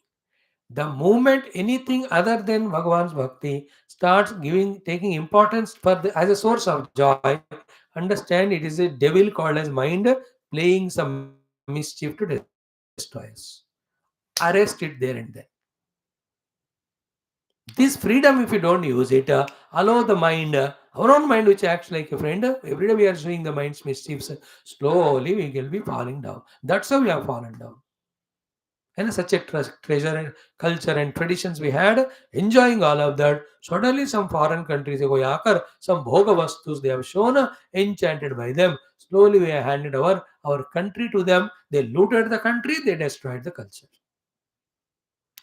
The moment anything other than Bhagavan's bhakti starts taking importance as a source of joy, understand it is a devil called as mind playing some mischief to destroy us. Arrest it there and then. This freedom, if you don't use it, allow the mind, our own mind, which acts like a friend, every day we are showing the mind's mischiefs. Slowly we will be falling down. That's how we have fallen down. And such a treasure and culture and traditions we had, enjoying all of that. Suddenly, some foreign countries, some bhoga vastus they have shown, enchanted by them. Slowly, we have handed our country to them. They looted the country, they destroyed the culture.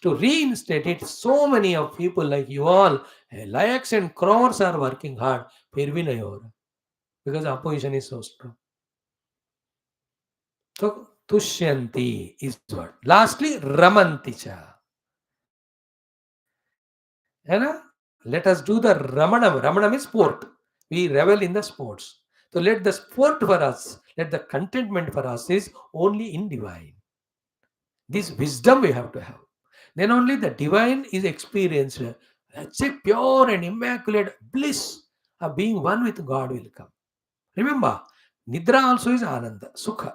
To reinstate it, so many of people like you all, lakhs and crores are working hard. फिर भी नहीं हो रहा because opposition is so strong. So tushyanti is what. Lastly, ramanticha. Let us do the Ramanam. Ramanam is sport. We revel in the sports. So let the sport for us, let the contentment for us is only in divine. This wisdom we have to have. Then only the divine is experienced. Let's say pure and immaculate bliss of being one with God will come. Remember, Nidra also is Ananda, Sukha.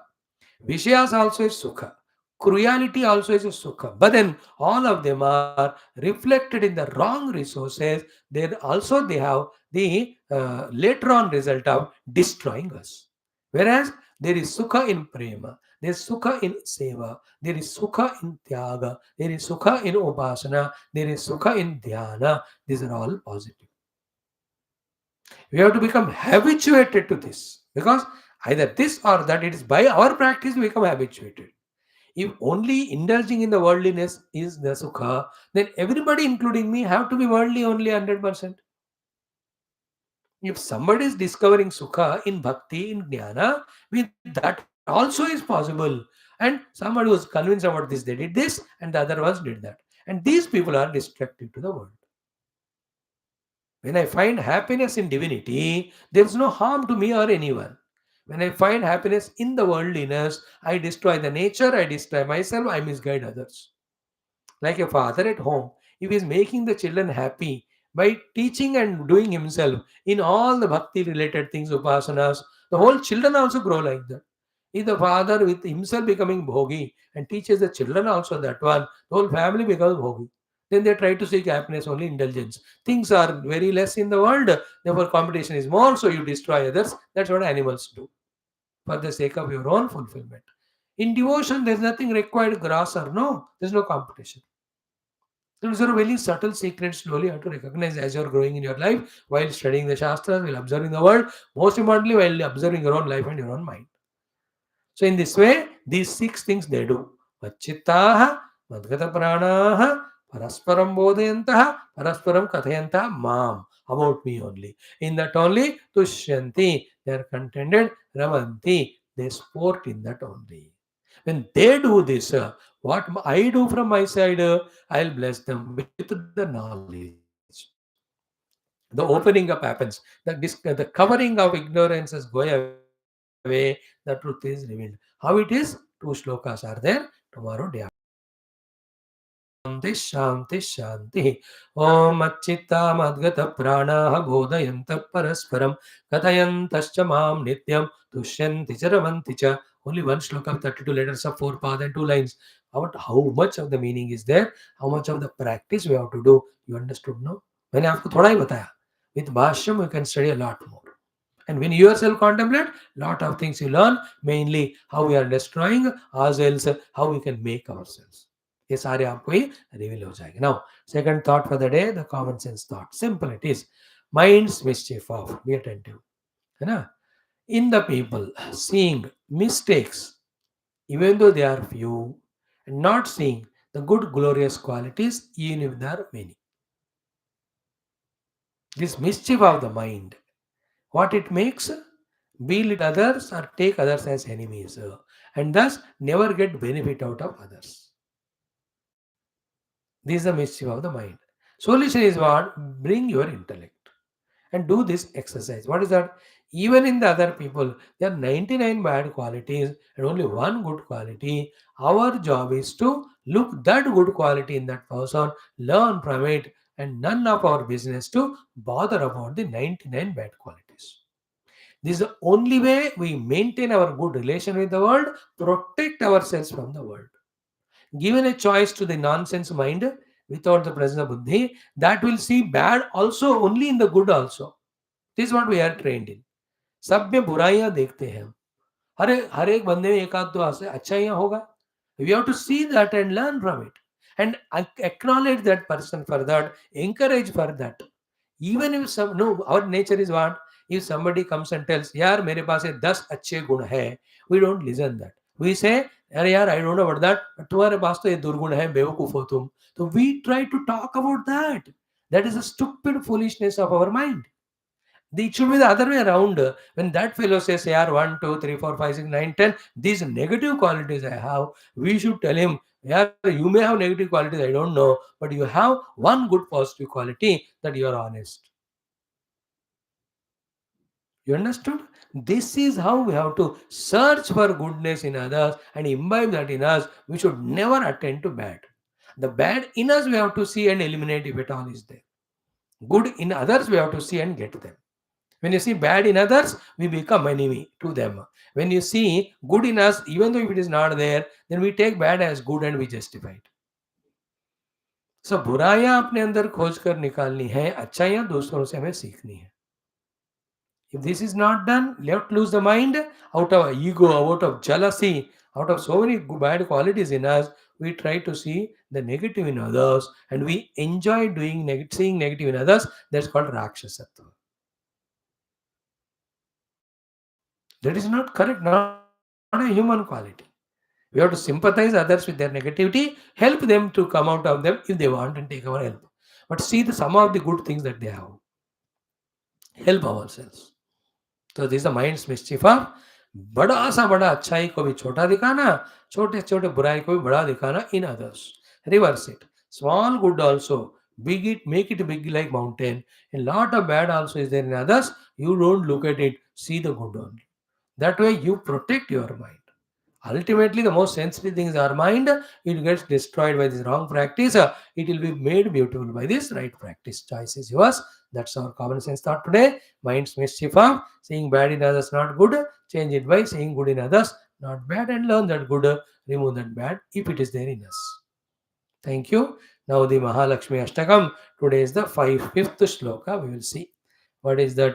Vishayas also is Sukha. Cruelty also is a Sukha. But then all of them are reflected in the wrong resources. There also they have the later on result of destroying us. Whereas there is Sukha in Prema, there is Sukha in Seva, there is Sukha in Tyaga, there is Sukha in Upasana, there is Sukha in Dhyana. These are all positive. We have to become habituated to this because either this or that, it is by our practice we become habituated. If only indulging in the worldliness is the sukha, then everybody, including me, have to be worldly only 100%. If somebody is discovering sukha in bhakti, in jnana, with that also is possible. And somebody was convinced about this, they did this, and the other ones did that. And these people are destructive to the world. When I find happiness in divinity, there is no harm to me or anyone. When I find happiness in the worldliness, I destroy the nature, I destroy myself, I misguide others. Like a father at home, if he is making the children happy by teaching and doing himself in all the bhakti related things, upasanas, the whole children also grow like that. If the father with himself becoming bhogi and teaches the children also that one, the whole family becomes bhogi. Then they try to seek happiness only indulgence. Things are very less in the world, therefore competition is more, so you destroy others. That's what animals do for the sake of your own fulfillment. In devotion, there's nothing required, grass or no, there's no competition. These are very subtle secrets. Slowly you have to recognize as you're growing in your life while studying the Shastras, while observing the world, most importantly, while observing your own life and your own mind. So, in this way, these six things they do. Vachittaha, Madgata Pranaha, Parasparam Bodhayantaha, Parasparam Kathayanta Mam. About me only. In that only, Tushyanti, they are contented, Ramanti, they sport in that only. When they do this, what I do from my side, I'll bless them with the knowledge. The opening up happens. The covering of ignorance is go away. The truth is revealed. How it is? Two shlokas are there. Tomorrow day after tomorrow. Shanti, Shanti, Shanti. Om Achita Madgata Pranaha Bodhayanta Parasparam Kathayantascha Mam Nityam Tushyanti Charavanti Cha. Only one shloka of 32 letters of 4 paths and 2 lines. How much of the meaning is there? How much of the practice we have to do? You understood, no? मैंने आपको थोड़ा ही बताया. With Bhashyam, you can study a lot more. And when you yourself contemplate, lot of things you learn, mainly how we are destroying ourselves, how we can make ourselves. ये सारे आपको ही reveal हो जाएंगे. Now, second thought for the day, the common sense thought. Simple it is. Mind's mischief of. Be attentive. है ना? In the people, seeing mistakes, even though they are few, and not seeing the good glorious qualities, even if there are many. This mischief of the mind, what it makes? Belittle others or take others as enemies, and thus never get benefit out of others. This is the mischief of the mind. Solution is what? Bring your intellect and do this exercise. What is that? Even in the other people, there are 99 bad qualities and only one good quality. Our job is to look that good quality in that person, learn from it, and none of our business to bother about the 99 bad qualities. This is the only way we maintain our good relation with the world, protect ourselves from the world. Given a choice to the nonsense mind without the presence of buddhi, that will see bad also only in the good also. This is what we are trained in. सब में बुराइयां देखते हैं हम. हर एक बंदे में एक आध दो अच्छाइयां होगा. We have to see that and learn from it and acknowledge that person for that, encourage for that. Even if some, no, our nature is what? If somebody comes and tells, यार मेरे पास ये 10 अच्छे गुण है, we don't listen that. We say, अरे यार, I don't know about that, but तुम्हारे पास तो ये दुर्गुण है, बेवकूफ हो तुम. So we try to talk about that. That is a stupid foolishness of our mind. It should be the other way around. When that fellow says, "Yeah, 1, 2, 3, 4, 5, 6, 9, 10, these negative qualities I have," we should tell him, Yeah, you may have negative qualities, I don't know, but you have one good positive quality, that you are honest. You understood? This is how we have to search for goodness in others and imbibe that in us. We should never attend to bad. The bad in us we have to see and eliminate if at all is there. Good in others we have to see and get them. When you see bad in others, we become enemy to them. When you see good in us, even though if it is not there, then we take bad as good and we justify it. सो बुराइयां अपने अंदर खोज कर निकालनी है, अच्छाइयां दूसरों से हमें सीखनी है. If this is not done, let lose the mind out of ego, out of jealousy, out of so many bad qualities in us. We try to see the negative in others and we enjoy doing seeing negative in others. That's called Rakshasatva. That is not correct, not a human quality. We have to sympathize others with their negativity, help them to come out of them if they want and take our help. But see some of the good things that they have. Help ourselves. तो this the minds mischief of बड़ा सा बड़ा अच्छाई को भी छोटा दिखाना, छोटे छोटे बुराई को भी बड़ा दिखाना in others. Reverse it. Small good also, big it, make it big like mountain. A lot of bad also is there in others. You don't look at it, see the good only. That way you protect your mind. Ultimately, the most sensitive thing is our mind. It gets destroyed by this wrong practice. It will be made beautiful by this right practice. Choice is yours. That's our common sense thought today. Mind's mischief of seeing bad in others not good. Change it by seeing good in others not bad and learn that good. Remove that bad if it is there in us. Thank you. Now the Mahalakshmi Ashtakam. Today is the fifth shloka. We will see. What is that?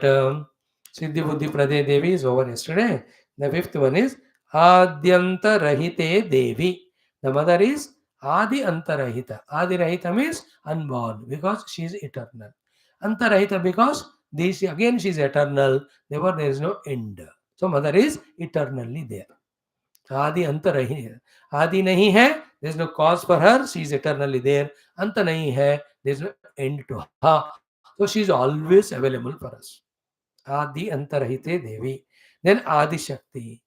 Siddhi Buddhi Prade Devi is over yesterday. The fifth one is Adyanta Rahite Devi. The mother is Adi Antarahita. Adi Rahita means unborn because she is eternal. Antarahita because this again she is eternal. Therefore there is no end. So mother is eternally there. आदि अंत रही है. आदि नहीं है, there is no cause for her, she is eternally there. अंत नहीं है, there is no end to her, so she is always available for us. Adi Antarahite Devi. Then Adi Shakti.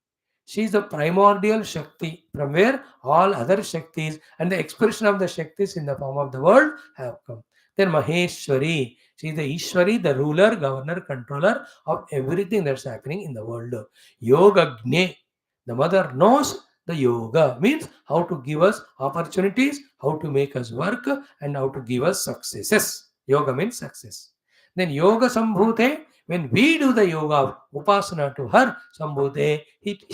She is the primordial Shakti from where all other Shaktis and the expression of the Shaktis in the form of the world have come. Then Maheshwari. She is the Ishwari, the ruler, governor, controller of everything that's happening in the world. Yogagne. The mother knows the yoga means how to give us opportunities, how to make us work, and how to give us successes. Yoga means success. Then Yoga Sambhute, when we do the yoga of upasana to her Sambhute,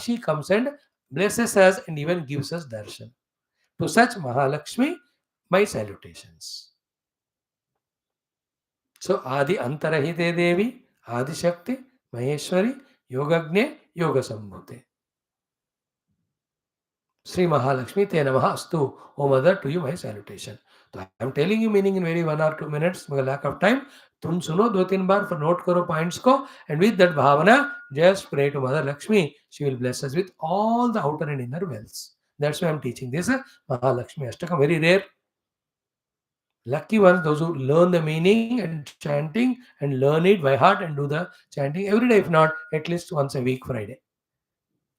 she comes and blesses us and even gives us darshan. To such Mahalakshmi, my salutations. So Adi Antarahite Devi, Adi Shakti, Maheshwari, Yogagne, Yoga Sambhute. Sri Mahalakshmi Te Namaha Astu. O Mother, to you my salutation. So I am telling you meaning in very 1 or 2 minutes, मगर lack of time. तुम सुनो 2-3 बार, फिर note करो points को, and with that bhavana, just pray to Mother Lakshmi. She will bless us with all the outer and inner wealths. That's why I am teaching this Mahalakshmi Ashtakam. Very rare. Lucky ones, those who learn the meaning and chanting and learn it by heart and do the chanting every day, if not at least once a week, Friday.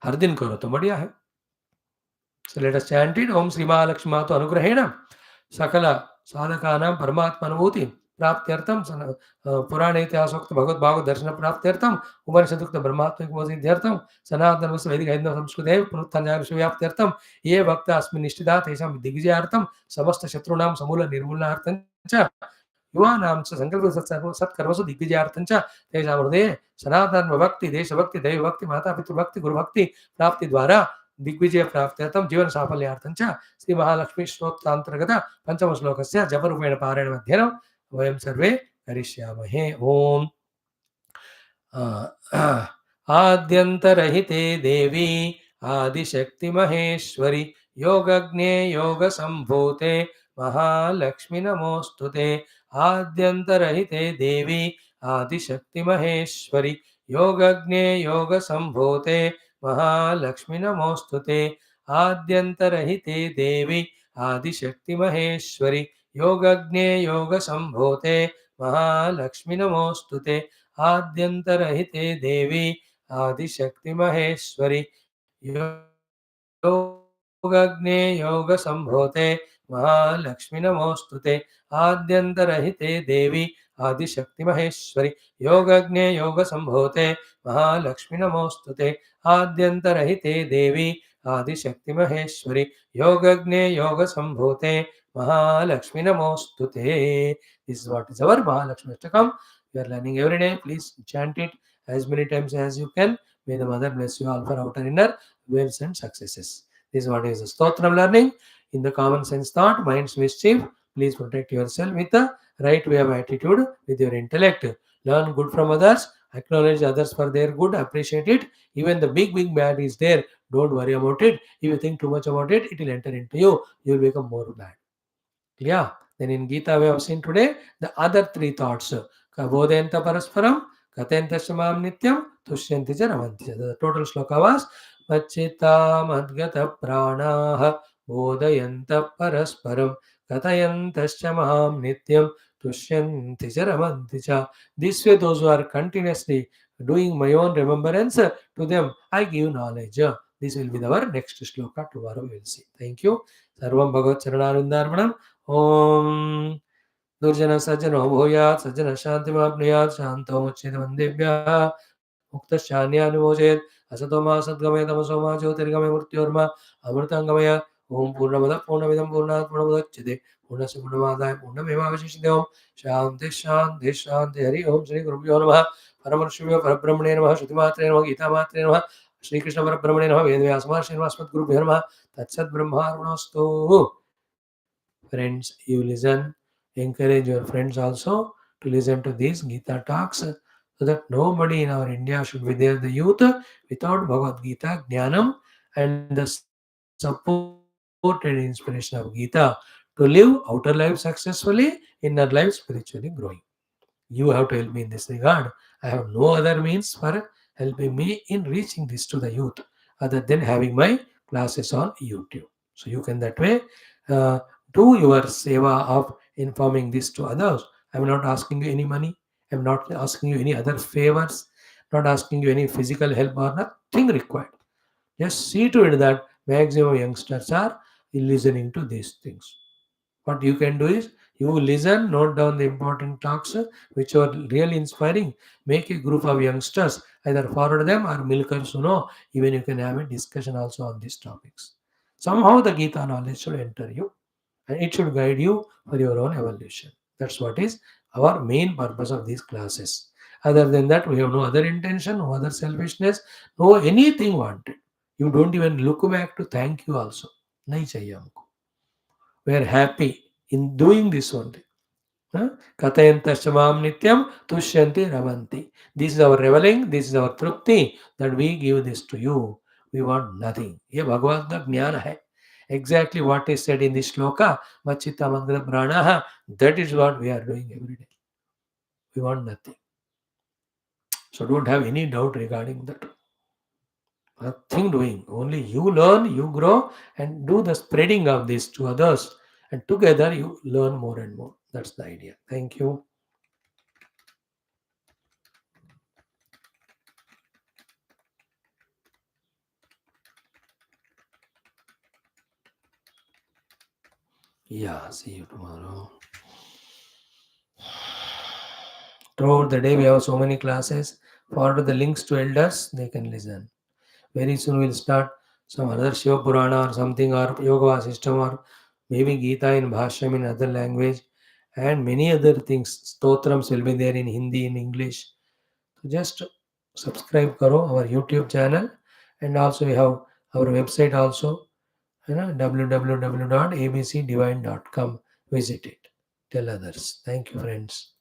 हर दिन करो तो बढ़िया है. So let us chant it. Om Sri Mahalakshmi to Anugrahena. Sakala Sadhakanam Paramatmanubhuti Praptyartam Purana Ityasokta Bhagavad Bhagavad Darshana Praptyartam Upanishadukta Brahmatmik Mosidhyartam Sanatana Vedic Haidna Samskrudev Puruttanjaya Vishwavyaptyartam Ye Bhakta Asmin Nishtida Tesham Digvijayartam Samasta Shatrunam Samula Nirmulnartancha युवानां च संकल्प सत्कर्मसु दिग्विजयार्थं च तेषां हृदये सनातन भक्ति देशभक्ति दैवभक्ति माता पितृभक्ति गुरुभक्ति प्राप्ति द्वारा दिग्विजय प्राप्त्यर्थं जीवन साफल्यार्थं च श्री महालक्ष्मी स्तोत्रान्तर्गत पंचम श्लोकस्य जपरूपेण पारायण अध्ययनं वयं सर्वे करिष्यामहे. ओम आद्यन्तरहिते देवी आदिशक्ति महेश्वरी योगज्ञे योगसम्भूते महालक्ष्मी नमोस्तुते. आद्यन्तरहिते देवी आदिशक्ति महेश्वरी योगज्ञे योगसम्भूते महालक्ष्मी नमोस्तुते. आद्यन्तरहिते देवी आदिशक्ति महेश्वरी योगज्ञे योगसम्भूते महालक्ष्मी नमोस्तुते. आद्यन्तरहिते देवी आदिशक्ति महेश्वरी योगज्ञे योगज्ञे योगसम्भूते महालक्ष्मि नमोऽस्तुते आद्यन्तरहिते देवी आदिशक्तिमहेश्वरि योगज्ञे योगसम्भूते महालक्ष्मि नमोऽस्तुते आद्यन्तरहिते देवी आदिशक्तिमहेश्वरि योगज्ञे योगसम्भूते Mahalakshmi नमोऽस्तुते. This is what is our Mahalakshmi Ashtakam. We are learning every day. Please chant it as many times as you can. May the Mother bless you all for outer inner wills and successes. This is what is the Stotram learning. In the common sense thought, mind's mischief, please protect yourself with the right way of attitude, with your intellect. Learn good from others, acknowledge others for their good, appreciate it. Even the big bad is there. Don't worry about it. If you think too much about it, it will enter into you. You will become more bad. Yeah. Then in Gita we have seen today the other three thoughts. Kabodenta parasparam, katenta shamam nityam, tushyanti jaravanti. The total shloka was Machita madgata pranaha bodayanta parasparam katayanta shamam nityam tushyanti jaravanti cha. This way those who are continuously doing my own remembrance to them, I give knowledge. This will be our next shloka tomorrow we will see. Thank you. Sarvam Bhagavat Charanarvindarvanam. Om Durjana Sajjano Bhuyat Sajjana Shantimapniyat Shanto Muchidavandebhya Muktashanyanimojet Asatoma Sadgamaya Tamasoma Jyotirgamaya Murtyorma Amrutangamaya Om Purnamada Purnamidam Purnat Purnamudachide Purnasya Purnamadaya Purnameva Vishishdevam Shanti Hari Om Shri Gurubhyo Namaha Paramarshivya Parabrahmane Namaha Shrutimatre Namaha Gita Matre Namaha Shri Krishna Parabrahmane Namaha Vedvyasmarshi Namaha Asmat Gurubhyo Namaha Tatsat Brahmarvanastu. Friends, you listen, encourage your friends also to listen to these Gita talks so that nobody in our India should be there, the youth, without Bhagavad Gita, Jnanam, and the support and inspiration of Gita to live outer life successfully, inner life spiritually growing. You have to help me in this regard. I have no other means for helping me in reaching this to the youth other than having my classes on YouTube. So you can that way uh, do your seva of informing this to others. I am not asking you any money. I am not asking you any other favors. Not asking you any physical help or nothing required. Just see to it that maximum youngsters are listening to these things. What you can do is you listen, note down the important talks which are really inspiring. Make a group of youngsters, either forward them or milkers who know. Even you can have a discussion also on these topics. Somehow the Gita knowledge should enter you and it should guide you for your own evolution. That's what is our main purpose of these classes. Other than that, we have no other intention, no other selfishness, no anything wanted. You don't even look back to thank you also. Nahi chahiye humko. We are happy in doing this only. Katayantashtamam nityam tushyanti ravanti. This is our reveling, this is our trupti that we give this to you. We want nothing. Ye Bhagavad ka jnana hai. Exactly what is said in this shloka, Machita Mangala Pranaha, that is what we are doing every day. We want nothing. So don't have any doubt regarding that. Nothing doing. Only you learn, you grow, and do the spreading of this to others. And together you learn more and more. That's the idea. Thank you. Yeah, see you tomorrow. Throughout the day, we have so many classes. Forward the links to elders, they can listen. Very soon we'll start some other Shiva Purana or something, or Yoga system, or maybe Gita in Bhashyam in other language, and many other things. Stotrams will be there in Hindi, in English. So just subscribe karo our YouTube channel, and also we have our website also, www.abcdivine.com. Visit it. Tell others. Thank you, friends.